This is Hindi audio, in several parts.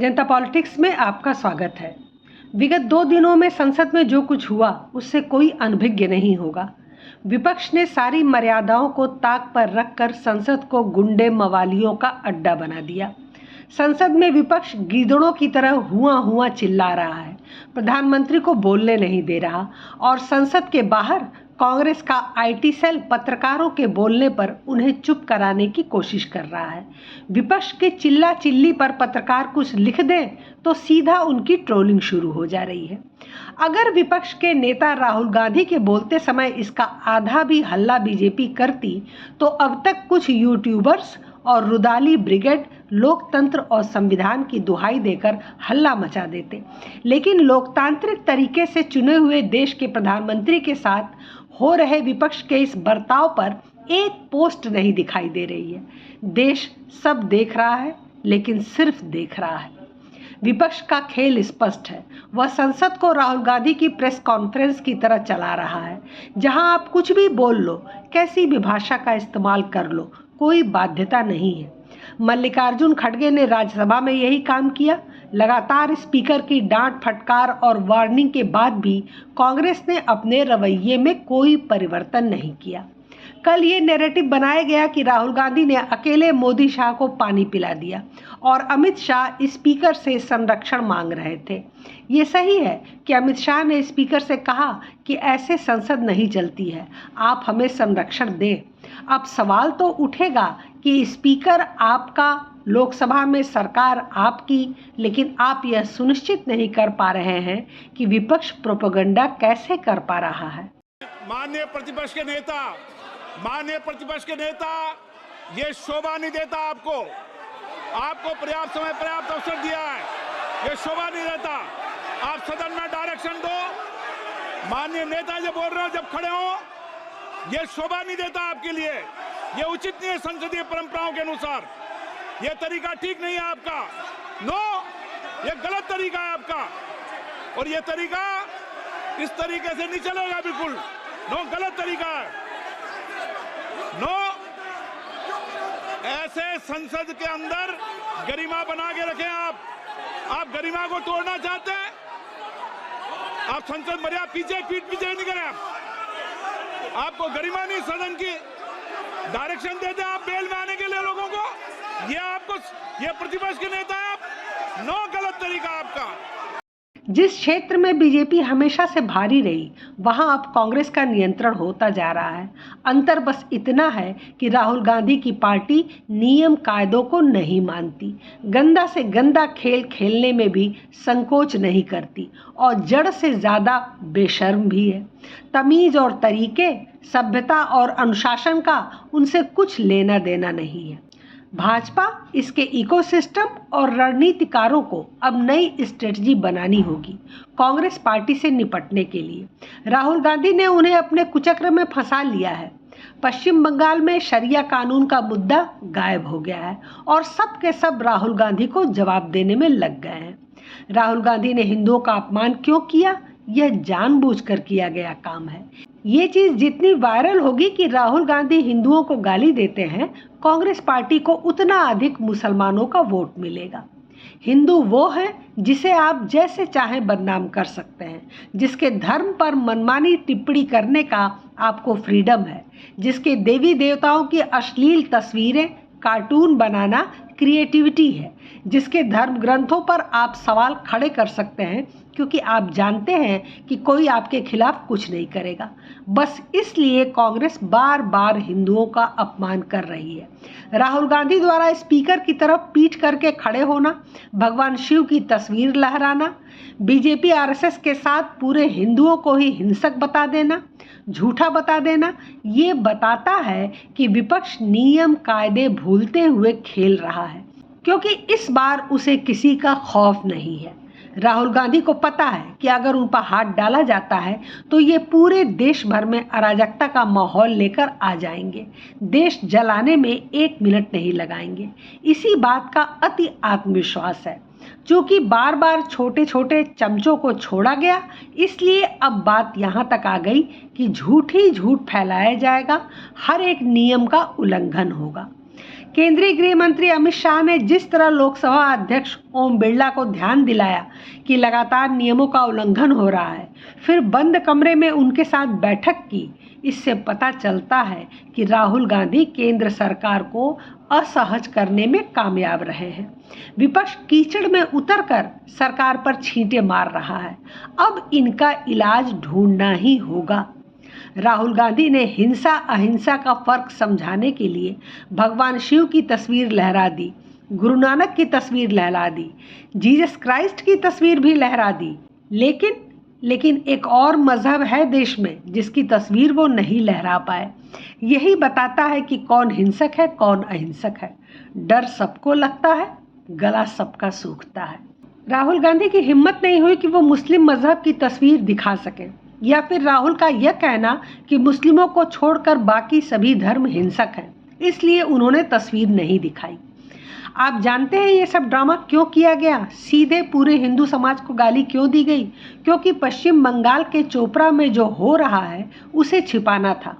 जनता पॉलिटिक्स में आपका स्वागत है। विगत 2 दिनों में संसद में जो कुछ हुआ उससे कोई अनभिज्ञ नहीं होगा। विपक्ष ने सारी मर्यादाओं को ताक पर रखकर संसद को गुंडे मवालियों का अड्डा बना दिया। संसद में विपक्ष गीदड़ों की तरह हुआ हुआ चिल्ला रहा है, प्रधानमंत्री को बोलने नहीं दे रहा और संसद के बाहर कांग्रेस का आईटी सेल पत्रकारों के बोलने पर उन्हें चुप कराने की कोशिश कर रहा है। विपक्ष के चिल्ला चिल्ली पर पत्रकार कुछ लिख दें तो सीधा उनकी ट्रोलिंग शुरू हो जा रही है। अगर विपक्ष के नेता राहुल गांधी के बोलते समय इसका आधा भी हल्ला बीजेपी करती तो अब तक कुछ यूट्यूबर्स और रुदाली ब्रिगेड लोकतंत्र और संविधान की दुहाई देकर हल्ला मचा देते। लेकिन लोकतांत्रिक तरीके से चुने हुए देश के प्रधानमंत्री के साथ हो रहे विपक्ष के इस बर्ताव पर एक पोस्ट नहीं दिखाई दे रही है। देश सब देख रहा है, लेकिन सिर्फ देख रहा है। विपक्ष का खेल स्पष्ट है। वह संसद को राहुल गांधी की प्रेस कॉन्फ्रेंस की तरह चला रहा है, जहां आप कुछ भी बोल लो, कैसी भी भाषा का इस्तेमाल कर लो, कोई बाध्यता नहीं है। मल्लिकार्जुन खड़गे ने राज्यसभा में यही काम किया। लगातार स्पीकर की डांट फटकार और वार्निंग के बाद भी कांग्रेस ने अपने रवैये में कोई परिवर्तन नहीं किया। कल ये नैरेटिव बनाया गया कि राहुल गांधी ने अकेले मोदी शाह को पानी पिला दिया और अमित शाह स्पीकर से संरक्षण मांग रहे थे। ये सही है कि अमित शाह ने स्पीकर से कहा कि ऐसे संसद नहीं चलती है, आप हमें संरक्षण दें। अब सवाल तो उठेगा कि स्पीकर आपका, लोकसभा में सरकार आपकी, लेकिन आप यह सुनिश्चित नहीं कर पा रहे हैं कि विपक्ष प्रोपेगेंडा कैसे कर पा रहा है। माननीय प्रतिपक्ष के नेता ये शोभा नहीं देता। आपको पर्याप्त समय पर्याप्त अवसर दिया है, ये शोभा नहीं देता। आप सदन में डायरेक्शन दो। माननीय नेता जो बोल रहे हो जब खड़े हो, ये शोभा नहीं देता आपके लिए, ये उचित नहीं है संसदीय परंपराओं के अनुसार। ये तरीका ठीक नहीं है आपका। नो, ये गलत तरीका है आपका और ये तरीका इस तरीके से नहीं चलेगा। बिल्कुल नो, गलत तरीका है। नो, ऐसे संसद के अंदर गरिमा बना के रखें। आप गरिमा को तोड़ना चाहते हैं। आप संसद मर्यादा पीठ पीछे नहीं करें। आपको गरिमा नहीं, सदन की डायरेक्शन देते आप बेल में आने के लिए लोगों को। ये प्रतिपक्ष के नेता है आप। नो, गलत तरीका आपका। जिस क्षेत्र में बीजेपी हमेशा से भारी रही, वहां अब कांग्रेस का नियंत्रण होता जा रहा है। अंतर बस इतना है कि राहुल गांधी की पार्टी नियम कायदों को नहीं मानती, गंदा से गंदा खेल खेलने में भी संकोच नहीं करती और जड़ से ज़्यादा बेशर्म भी है। तमीज़ और तरीके, सभ्यता और अनुशासन का उनसे कुछ लेना देना नहीं है। भाजपा, इसके इकोसिस्टम और रणनीतिकारों को अब नई स्ट्रेटजी बनानी होगी कांग्रेस पार्टी से निपटने के लिए। राहुल गांधी ने उन्हें अपने कुचक्र में फंसा लिया है। पश्चिम बंगाल में शरिया कानून का मुद्दा गायब हो गया है और सब के सब राहुल गांधी को जवाब देने में लग गए हैं। राहुल गांधी ने हिंदुओं का अपमान क्यों किया? यह जानबूझकर किया गया काम है। ये चीज़ जितनी वायरल होगी कि राहुल गांधी हिंदुओं को गाली देते हैं, कांग्रेस पार्टी को उतना अधिक मुसलमानों का वोट मिलेगा। हिंदू वो है जिसे आप जैसे चाहें बदनाम कर सकते हैं, जिसके धर्म पर मनमानी टिप्पणी करने का आपको फ्रीडम है, जिसके देवी देवताओं की अश्लील तस्वीरें, कार्टून बनाना क्रिएटिविटी है, जिसके धर्म ग्रंथों पर आप सवाल खड़े कर सकते हैं क्योंकि आप जानते हैं कि कोई आपके खिलाफ कुछ नहीं करेगा। बस इसलिए कांग्रेस बार बार हिंदुओं का अपमान कर रही है। राहुल गांधी द्वारा स्पीकर की तरफ पीठ करके खड़े होना, भगवान शिव की तस्वीर लहराना, बीजेपी आरएसएस के साथ पूरे हिंदुओं को ही हिंसक बता देना, झूठा बता देना, ये बताता है कि विपक्ष नियम कायदे भूलते हुए खेल रहा है, क्योंकि इस बार उसे किसी का खौफ नहीं है। राहुल गांधी को पता है कि अगर उन पर हाथ डाला जाता है तो ये पूरे देश भर में अराजकता का माहौल लेकर आ जाएंगे, देश जलाने में 1 मिनट नहीं लगाएंगे। इसी बात का अति आत्मविश्वास है। चूँकि बार बार छोटे छोटे चमचों को छोड़ा गया, इसलिए अब बात यहाँ तक आ गई कि झूठ ही झूठ फैलाया जाएगा, हर एक नियम का उल्लंघन होगा। केंद्रीय गृह मंत्री अमित शाह ने जिस तरह लोकसभा अध्यक्ष ओम बिरला को ध्यान दिलाया कि लगातार नियमों का उल्लंघन हो रहा है, फिर बंद कमरे में उनके साथ बैठक की, इससे पता चलता है कि राहुल गांधी केंद्र सरकार को असहज करने में कामयाब रहे हैं। विपक्ष कीचड़ में उतरकर सरकार पर छींटे मार रहा है। अब इनका इलाज ढूंढना ही होगा। राहुल गांधी ने हिंसा अहिंसा का फर्क समझाने के लिए भगवान शिव की तस्वीर लहरा दी, गुरु नानक की तस्वीर लहरा दी, जीसस क्राइस्ट की तस्वीर भी लहरा दी। लेकिन एक और मजहब है देश में जिसकी तस्वीर वो नहीं लहरा पाए। यही बताता है कि कौन हिंसक है, कौन अहिंसक है। डर सबको लगता है, गला सबका सूखता है। राहुल गांधी की हिम्मत नहीं हुई कि वो मुस्लिम मजहब की तस्वीर दिखा सके, या फिर राहुल का यह कहना कि मुस्लिमों को छोड़कर बाकी सभी धर्म हिंसक हैं, इसलिए उन्होंने तस्वीर नहीं दिखाई। आप जानते हैं ये सब ड्रामा क्यों किया गया? सीधे पूरे हिंदू समाज को गाली क्यों दी गई? क्योंकि पश्चिम बंगाल के चोपड़ा में जो हो रहा है उसे छिपाना था।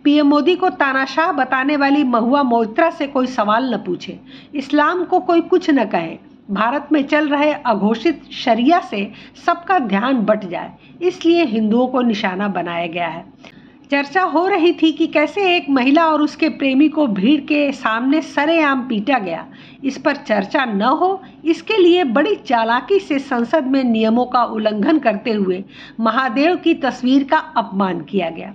पीएम मोदी को तानाशाह बताने वाली महुआ मोइत्रा से कोई सवाल न पूछे, इस्लाम को कोई कुछ न कहे, भारत में चल रहे अघोषित शरिया से सबका ध्यान बट जाए, इसलिए हिंदुओं को निशाना बनाया गया है। चर्चा हो रही थी कि कैसे एक महिला और उसके प्रेमी को भीड़ के सामने सरेआम पीटा गया। इस पर चर्चा न हो, इसके लिए बड़ी चालाकी से संसद में नियमों का उल्लंघन करते हुए महादेव की तस्वीर का अपमान किया गया।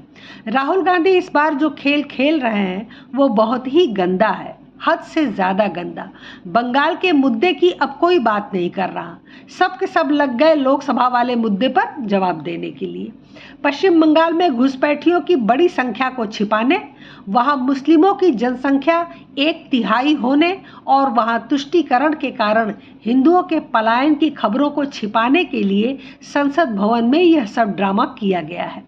राहुल गांधी इस बार जो खेल खेल रहे हैं वो बहुत ही गंदा है, हद से ज़्यादा गंदा। बंगाल के मुद्दे की अब कोई बात नहीं कर रहा, सब के सब लग गए लोकसभा वाले मुद्दे पर जवाब देने के लिए। पश्चिम बंगाल में घुसपैठियों की बड़ी संख्या को छिपाने, वहां मुस्लिमों की जनसंख्या 1/3 होने और वहां तुष्टीकरण के कारण हिंदुओं के पलायन की खबरों को छिपाने के लिए संसद भवन में यह सब ड्रामा किया गया है।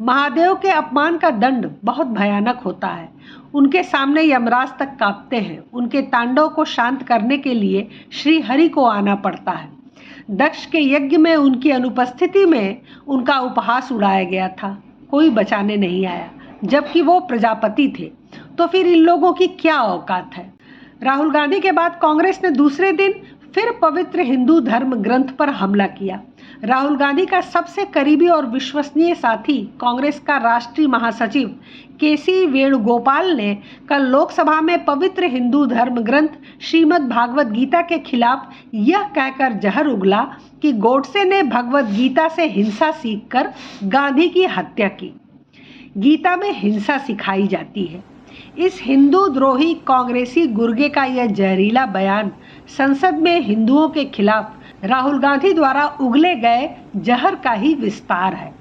महादेव के अपमान का दंड बहुत भयानक होता है। उनके सामने यमराज तक कांपते हैं। उनके तांडव को शांत करने के लिए श्री हरि को आना पड़ता है। दक्ष के यज्ञ में उनकी अनुपस्थिति में उनका उपहास उड़ाया गया था, कोई बचाने नहीं आया, जबकि वो प्रजापति थे। तो फिर इन लोगों की क्या औकात है? राहुल गांधी के बाद कांग्रेस ने दूसरे दिन फिर पवित्र हिंदू धर्म ग्रंथ पर हमला किया। राहुल गांधी का सबसे करीबी और विश्वसनीय साथी कांग्रेस का राष्ट्रीय महासचिव केसी वेणुगोपाल ने कल लोकसभा में पवित्र हिंदू धर्म ग्रंथ श्रीमद् भागवत गीता के खिलाफ यह कहकर जहर उगला कि गोडसे ने भगवत गीता से हिंसा सीखकर गांधी की हत्या की। गीता में हिंसा सिखाई जाती है। इस हिंदू द्रोही कांग्रेसी गुर्गे का यह जहरीला बयान संसद में हिंदुओं के खिलाफ राहुल गांधी द्वारा उगले गए जहर का ही विस्तार है।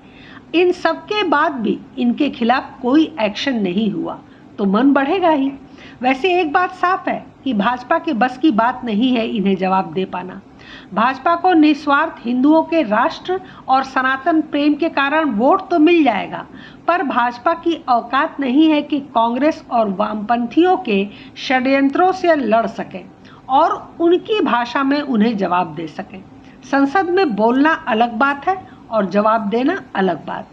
इन सब के बाद भी इनके खिलाफ कोई एक्शन नहीं हुआ तो मन बढ़ेगा ही। वैसे एक बात साफ है कि भाजपा के बस की बात नहीं है इन्हें जवाब दे पाना। भाजपा को निस्वार्थ हिंदुओं के राष्ट्र और सनातन प्रेम के कारण वोट तो मिल जाएगा, पर भाजपा की औकात नहीं है कि कांग्रेस और वामपंथियों के षड्यंत्रों से लड़ सके और उनकी भाषा में उन्हें जवाब दे सके। संसद में बोलना अलग बात है और जवाब देना अलग बात।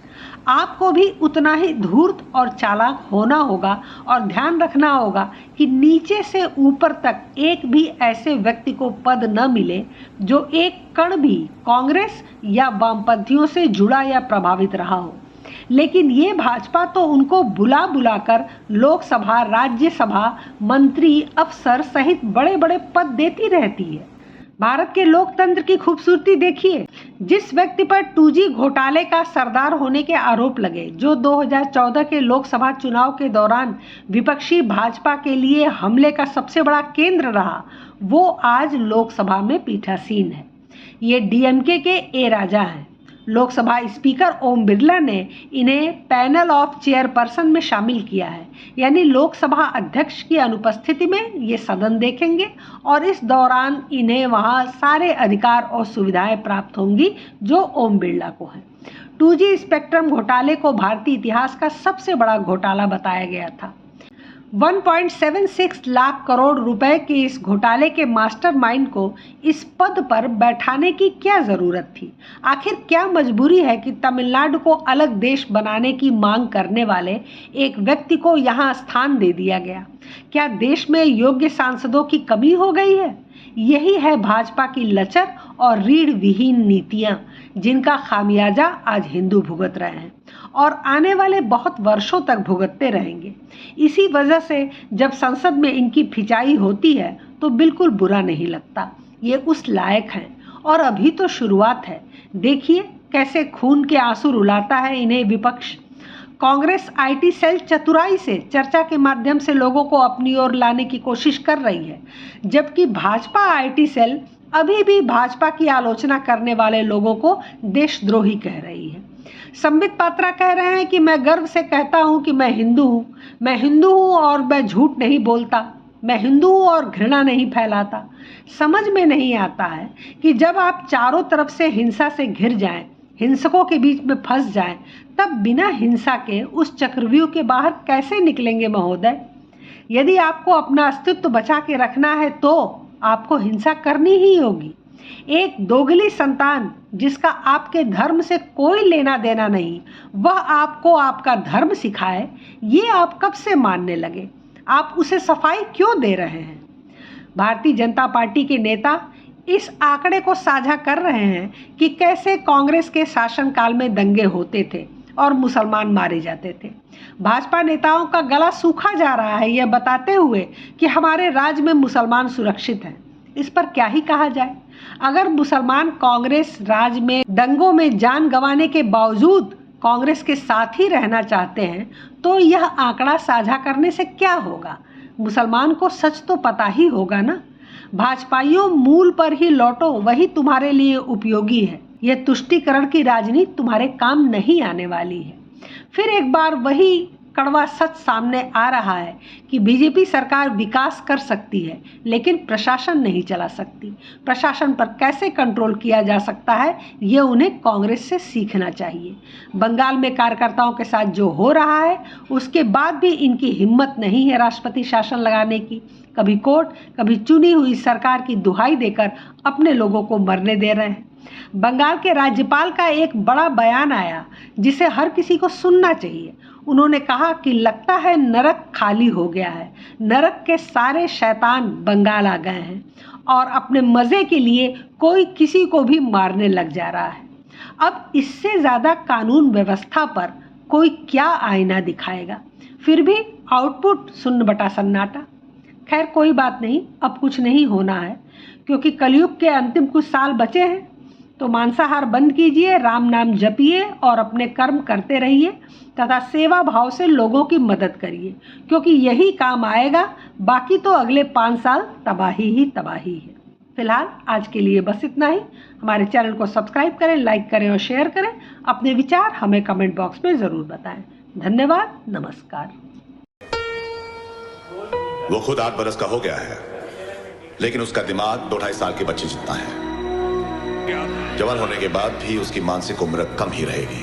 आपको भी उतना ही धूर्त और चालाक होना होगा और ध्यान रखना होगा कि नीचे से ऊपर तक एक भी ऐसे व्यक्ति को पद न मिले जो एक कण भी कांग्रेस या वामपंथियों से जुड़ा या प्रभावित रहा हो। लेकिन ये भाजपा तो उनको बुला बुलाकर लोकसभा, राज्यसभा, मंत्री, अफसर सहित बड़े बड़े पद देती रहती है। भारत के लोकतंत्र की खूबसूरती देखिए। जिस व्यक्ति पर 2G घोटाले का सरदार होने के आरोप लगे, जो 2014 के लोकसभा चुनाव के दौरान विपक्षी भाजपा के लिए हमले का सबसे बड़ा केंद्र रहा, वो आज लोकसभा में पीठासीन है। ये डीएमके के ए राजा हैं। लोकसभा स्पीकर ओम बिरला ने इन्हें पैनल ऑफ चेयरपर्सन में शामिल किया है, यानी लोकसभा अध्यक्ष की अनुपस्थिति में ये सदन देखेंगे और इस दौरान इन्हें वहां सारे अधिकार और सुविधाएं प्राप्त होंगी जो ओम बिरला को हैं। 2G स्पेक्ट्रम घोटाले को भारतीय इतिहास का सबसे बड़ा घोटाला बताया गया था। 1.76 लाख करोड़ रुपए के इस घोटाले के मास्टरमाइंड को इस पद पर बैठाने की क्या जरूरत थी? आखिर क्या मजबूरी है कि तमिलनाडु को अलग देश बनाने की मांग करने वाले एक व्यक्ति को यहाँ स्थान दे दिया गया? क्या देश में योग्य सांसदों की कमी हो गई है? यही है भाजपा की लचर और रीढ़ विहीन नीतियां, जिनका खामियाजा आज हिंदू भुगत रहे हैं और आने वाले बहुत वर्षों तक भुगतते रहेंगे। इसी वजह से जब संसद में इनकी खिंचाई होती है तो बिल्कुल बुरा नहीं लगता। ये उस लायक हैं और अभी तो शुरुआत है। देखिए कैसे खून के आंसू रुलाता है इन्हें विपक्ष। कांग्रेस आईटी सेल चतुराई से चर्चा के माध्यम से लोगों को अपनी ओर लाने की कोशिश कर रही है, जबकि भाजपा आईटी सेल अभी भी भाजपा की आलोचना करने वाले लोगों को देशद्रोही कह रही है। संबित पात्रा कह रहे हैं कि मैं गर्व से कहता हूं कि मैं हिंदू हूं और मैं झूठ नहीं बोलता, मैं हिंदू हूं और घृणा नहीं फैलाता। समझ में नहीं आता है कि जब आप चारों तरफ से हिंसा से घिर जाएं, हिंसकों के बीच में फंस जाएं, तब बिना हिंसा के उस चक्रव्यूह के बाहर कैसे निकलेंगे महोदय? यदि आपको अपना अस्तित्व बचा के रखना है तो आपको हिंसा करनी ही होगी। एक दोगली संतान जिसका आपके धर्म से कोई लेना देना नहीं, वह आपको आपका धर्म सिखाए, ये आप कब से मानने लगे? आप उसे सफाई क्यों दे रहे हैं? भारतीय जनता पार्टी के नेता इस आंकड़े को साझा कर रहे हैं कि कैसे कांग्रेस के शासनकाल में दंगे होते थे और मुसलमान मारे जाते थे। भाजपा नेताओं का गला सूखा जा रहा है यह बताते हुए कि हमारे राज्य में मुसलमान सुरक्षित हैं। इस पर क्या ही कहा जाए? अगर मुसलमान कांग्रेस राज में दंगों में जान गंवाने के बावजूद कांग्रेस के साथ ही रहना चाहते हैं तो यह आंकड़ा साझा करने से क्या होगा? मुसलमान को सच तो पता ही होगा ना। भाजपाइयों, मूल पर ही लौटो, वही तुम्हारे लिए उपयोगी है। यह तुष्टीकरण की राजनीति तुम्हारे काम नहीं आने वाली है। फिर एक बार वही कड़वा सच सामने आ रहा है कि बीजेपी सरकार विकास कर सकती है लेकिन प्रशासन नहीं चला सकती। प्रशासन पर कैसे कंट्रोल किया जा सकता है ये उन्हें कांग्रेस से सीखना चाहिए। बंगाल में कार्यकर्ताओं के साथ जो हो रहा है उसके बाद भी इनकी हिम्मत नहीं है राष्ट्रपति शासन लगाने की। कभी कोर्ट, कभी चुनी हुई सरकार की दुहाई देकर अपने लोगों को मरने दे रहे हैं। बंगाल के राज्यपाल का एक बड़ा बयान आया जिसे हर किसी को सुनना चाहिए। उन्होंने कहा कि लगता है नरक खाली हो गया है, नरक के सारे शैतान बंगाल आ गए हैं और अपने मज़े के लिए कोई किसी को भी मारने लग जा रहा है। अब इससे ज़्यादा कानून व्यवस्था पर कोई क्या आईना दिखाएगा? फिर भी आउटपुट शून्य बटा सन्नाटा। खैर कोई बात नहीं, अब कुछ नहीं होना है क्योंकि कलयुग के अंतिम कुछ साल बचे हैं। तो मांसाहार बंद कीजिए, राम नाम जपिए और अपने कर्म करते रहिए तथा सेवा भाव से लोगों की मदद करिए क्योंकि यही काम आएगा। बाकी तो अगले 5 साल तबाही ही तबाही है। फिलहाल आज के लिए बस इतना ही। हमारे चैनल को सब्सक्राइब करें, लाइक करें और शेयर करें। अपने विचार हमें कमेंट बॉक्स में ज़रूर बताएं। धन्यवाद, नमस्कार। वो खुद 8 बरस का हो गया है लेकिन उसका दिमाग 2-2.5 साल के बच्चे जितना है। जवान होने के बाद भी उसकी मानसिक उम्र कम ही रहेगी।